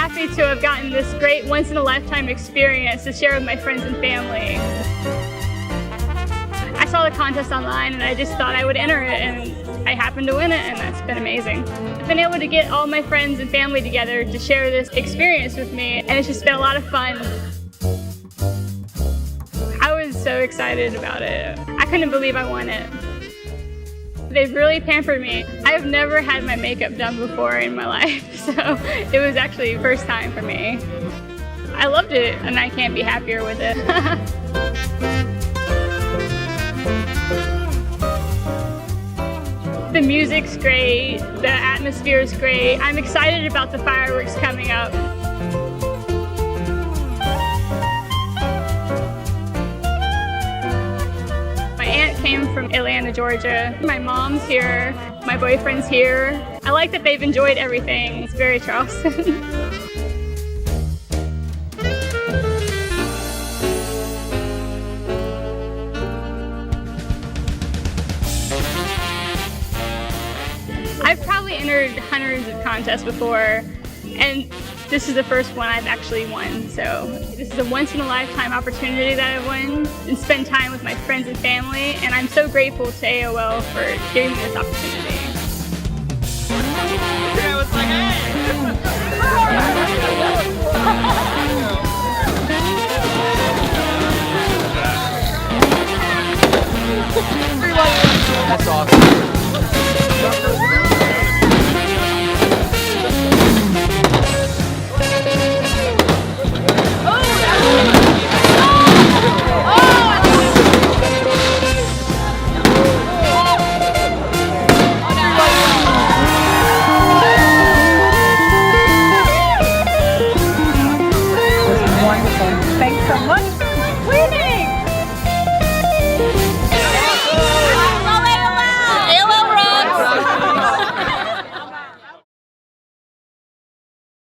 happy to have gotten this great once-in-a-lifetime experience to share with my friends and family. I saw the contest online and I just thought I would enter it, and I happened to win it, and that's been amazing. I've been able to get all my friends and family together to share this experience with me, and it's just been a lot of fun. I was so excited about it. I couldn't believe I won it. They've really pampered me. I have never had my makeup done before in my life, so it was actually the first time for me. I loved it, and I can't be happier with it. The music's great, the atmosphere is great. I'm excited about the fireworks coming up. My aunt came from Atlanta, Georgia. My mom's here, my boyfriend's here. I like that they've enjoyed everything. It's very Charleston. I've probably entered hundreds of contests before, and this is the first one I've actually won. So this is a once-in-a-lifetime opportunity that I've won, and spend time with my friends and family, and I'm so grateful to AOL for giving me this opportunity. Yeah, it was like, hey! That's awesome. Wonderful. Thanks so much.